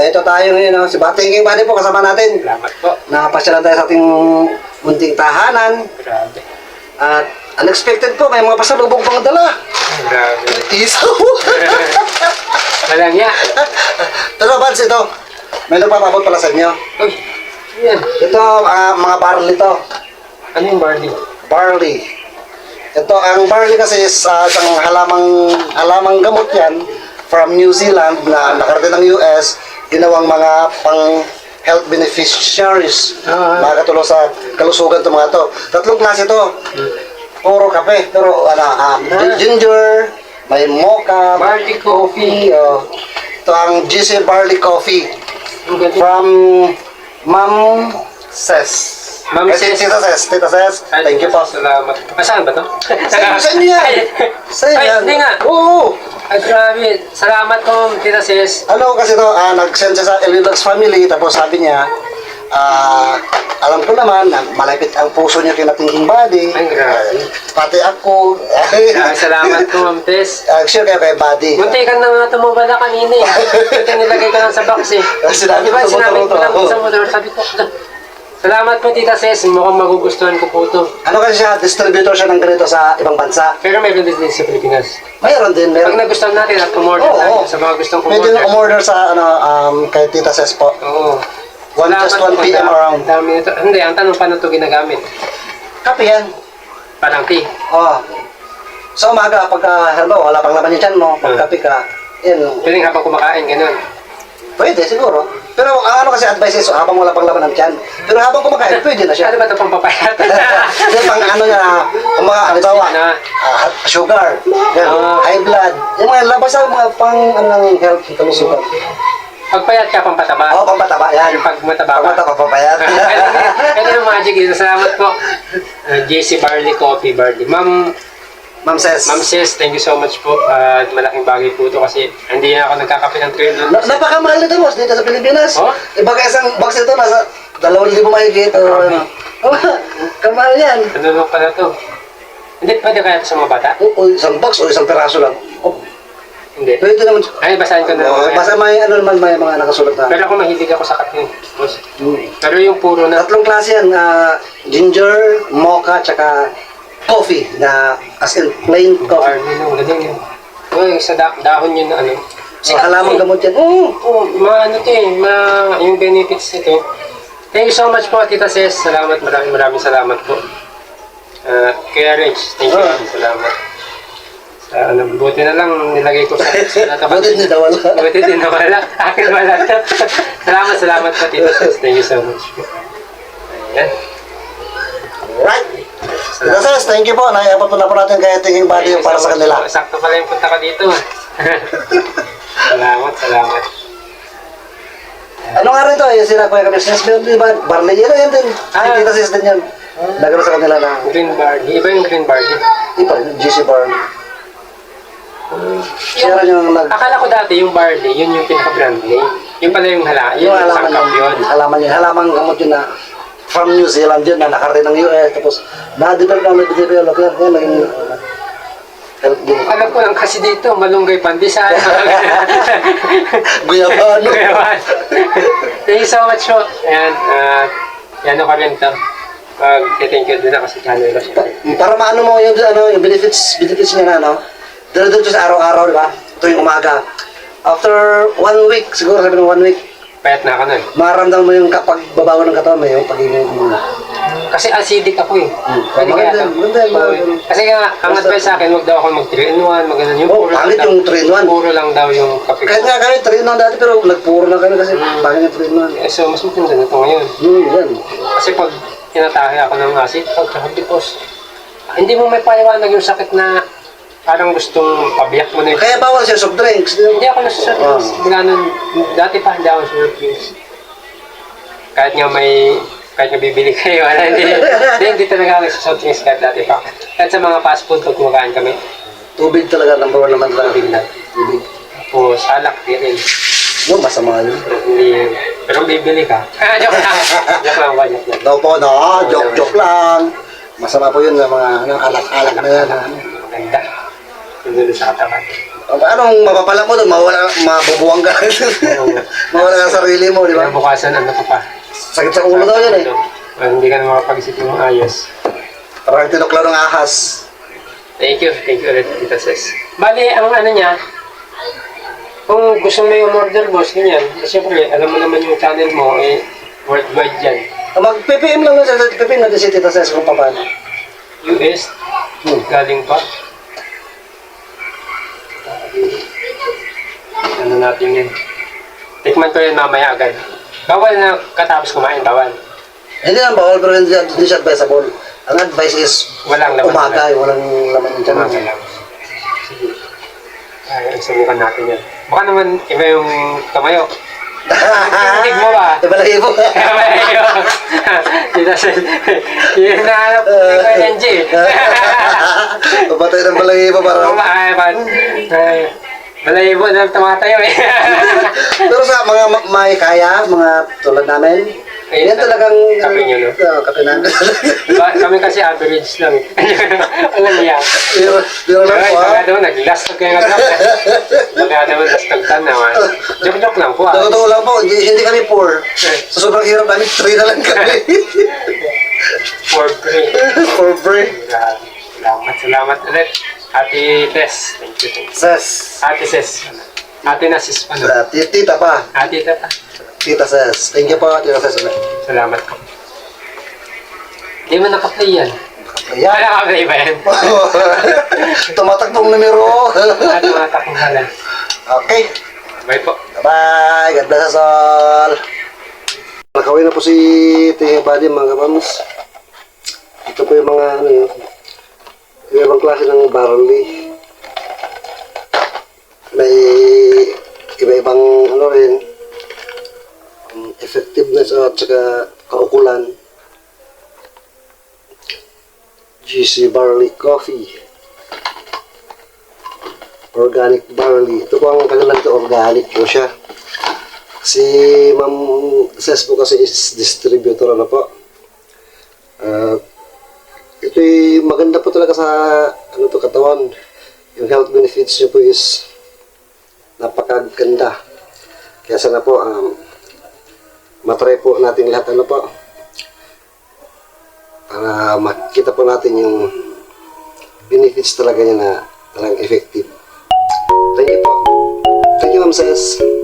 ito tayo ngayon. No? Si Bating King Buddy po, kasama natin. Salamat po. Nakapasyalan tayo sa ating munting tahanan. Grabe. At unexpected po, may mga pasalubong pang dala. Grabe. Isaw! Walang ya. Pero Bads, ito. May nagpapabot pala sa inyo. Uy, yan. Ito, mga barley to. Ano yung barley? Barley. Ito, ang barley kasi is isang halamang gamot yan from New Zealand na nakarating ng US, ginawang mga pang health beneficiaries. Makakatulong sa kalusugan itong mga to. Tatlong klase to. Puro kape, pero ginger, may mocha, Barley coffee. Ito ang GC Barley Coffee Ang galing. from Ma'am Ses. Ma'am Ses. Tita Ses, thank you po. Salamat. Saan ba to? Sa inyo yan. Sa inyo Ay, yan. hindi nga. Oo. Ay, grabe. Salamat po, Tita Ses. Ano kasi to, nag-send siya sa Elilax family, tapos sabi niya, alam ko naman na malapit ang puso niya kay King Buddy. Ay, grabe. Pati ako. Salamat po, Ma'am Tess. Sure kayo kay Buddy. Munti ka na nga tumubala kanina eh. Ito nilagay ko lang sa box eh. Sinabi Diba, ko sa sinabi motor ko lang to. sa motor. Sabi ko, salamat po, Tita Ses. Mukhang magugustuhan ko po ito. Ano kasi siya, distributor siya ng ganito sa ibang bansa. Pero meron din sa Pilipinas. Mayroon din, Pag meron. nagustuhan natin at umorder tayo sa mga gustong Pwede umorder. na umorder sa kay Tita Ses po. Oo. 1 PM around. Dami nito. Hindi, ang tanong paano ito ginagamit? Kape yan. Parang tea. Oh. Sa umaga, pagka, halimbawa, wala pang laman yung tiyan mo, pag kape ka, yan. Pwedeng habang kumakain, ganun. Pwede, siguro. Pero ang ano kasi advice is, habang wala pang laman ng tiyan. Pero habang kumakain, pwede na siya. Ano ba ito pang papayat? Kasi pang ano niya, halimbawa, sugar, yan, high blood. Yung mga labas sa mga pang anong health, kalusugan. Pagpayat ka, pang pataba. Oo, pang pataba, yan. Pag mataba Pag mataba, papayat. Ito yung magic dito. Salamat po. JC Barley Coffee Barley. Ma'am Ma'am Ses. Thank you so much po. Malaking bagay po ito kasi hindi na ako nagkakape ng trail. Napakamahal nito, boss, dito sa Pilipinas. Oh? Iba ka isang box ito, nasa 2,000 mahigit. Kamahal yan. Ano lang pala ito? Hindi, pwede kaya ito sa mga bata? O isang box o isang peraso lang. Oh, Hindi. pwede naman. Ay, basahin ko na. Basta may ano naman, may mga nakasulat na. Pero ako mahilig ako sa kape. Boss. Pero yung puro na... Tatlong klase yan, ginger, mocha, tsaka coffee na as in plain coffee. Barley no, galing yun. Uy, sa dahon yun na ano. Halamang gamot yan. Oo, ano to eh, yung benefits nito. Thank you so much po, Tita Ses. Salamat, maraming salamat po. Kaya Rich, thank you, salamat. Buti na lang nilagay ko sa natapat. Buti din na wala. Buti din na wala. Akin wala. Salamat po, Tita Ses. Thank you so much. Ayan. Right. Tita Ses, thank you po. Naiabot po na po natin kay King Buddy yung para sa kanila. Sakto pala yung punta ka dito. Salamat. Ano nga rin ito? Yung sila Kuya Business Bill, di ba? Barley, yan din. Tita Ses din yan. Nagano sa kanila na. Green Barley. Iba yung Green Barley. Iba, GC Barley. Siya rin yung Akala ko dati yung barley, yun yung pinaka-brand name. Yung pala yung yung halaman sangkap yun. halaman yun. Halamang gamot yun na from New Zealand yun na nakarating ng US. Tapos na-develop yan. Yan, naging health din. Alam ko lang kasi dito, malunggay pandesal. Guyabano. Thank you so much po. Ayan, yan ako rin ito. Thank you din ako sa channel ko. Para maano mo yung, yung benefits niya na, no? Dito sa araw-araw, di ba? Ito yung umaga. After 1 week, siguro sabi ng 1 week, Payat na ako nun. maramdaman mo yung kapag babago ng katawan mo, yung pagiging Kasi acidic ako eh. Pwede kaya ito. maganda. Kasi nga, ang advice sa akin, huwag daw ako mag-3-in-1, mag-ganon. Yung Oh, pangit yung 3-in-1. Puro lang daw yung kape Kahit ko. nga kami, 3-in-1 dati, pero nagpuro na kami kasi pangit yung 3-in-1. So, mas maganda na ito ngayon. Yan. Kasi pag tinatahe ako ng acid, pagkakabikos, hindi mo may paliwanag yung sakit na parang gustong pabiyak mo na yun. Kaya bawal siya soft drinks. Hindi ako nasa drinks. Mula nun, dati pa hindi ako sa drinks. Kahit nga bibili kayo, hindi talaga ako sa soft drinks kahit dati pa. Kahit sa mga fast food, pag kumakain kami, Tubig talaga, number 1 naman talaga. tubig lang. Tubig. Tapos, alak, di rin. Yung masama yun. Hindi, pero bibili ka. Joke lang. Joke lang ba? Joke lang. No po, no. Joke lang. Masama po yun ng mga alak-alak na yan. Maganda. Yung sa katawan. Anong mapapala mo doon? Mabubuwang ka. Mawala ka sa sarili mo, di ba? Kinabukasan, ano ka pa? Sakit sa ulo daw yan eh. Hindi ka na makapag-isip ng ayos. Parang tinuklaw ng ahas. Thank you ulit, Tita Ses. Bali, ang ano niya, kung gusto mo yung order, boss, ganyan. Siyempre, alam mo naman yung channel mo, eh, worldwide yan. Mag-PPM lang na PPM natin si Tita Ses kung paano. US, galing pa. Ano natin yun? Tikman ko yun mamaya agad. Bawal na katapos kumain, bawal. Hindi lang bawal pero hindi siya advisable. Ang advice is Walang laman. umaga, walang laman yung tiyan. Umaga lang. Sige. Ay, subukan natin yan. Baka naman iba yung tumayo. Tinig mo ba? Ibalahibo. Tita Ses, yun nahanap ko yung NG. Pabatay ng balahibo para. Malayibo na tumatayo eh. Pero sa mga may kaya, mga tulad namin, Ayun, yan talagang kape nyo, no? Kape namin. Kami kasi average lang. Alam niya. Biro lang po Baka ha. daw, nag-last kayo nga. Baka daw, last naman. Joke-joke lang po. Totoo lang po, hindi kami poor. Sa sobrang hirap namin, 3 na lang kami. For free. For free. Salamat ulit. Ate Tess. Thank you. Ses. Ate Ses. Ate na sis. Ano? Tita pa. Ate Tata. Tita Ses. Thank you po, Tita Ses. Salamat po. Hindi mo naka-play yan. Ayan. Naka-play ba yan? Tumatakbong numero. Tumatakong ka lang. Okay. Bye po. Bye-bye. God bless us all. Nakawin na po si Tia Buddy, mga kapams. Ito po yung mga ano yun. Yung ibang klase ng barley. May iba-ibang ano rin. Effectiveness at saka kaukulan. GC Barley Coffee. Organic barley. Ito po ang kanilang ito, organic po siya. Si Ma'am Ses po kasi is distributor ano po. Ito'y maganda po talaga sa ano to katawan. Yung health benefits niyo po is napakaganda. Kaya sana po matry po natin lahat ano po para makita po natin yung benefits talaga niya na talagang effective. Thank you po. Thank you Ma'am Ses.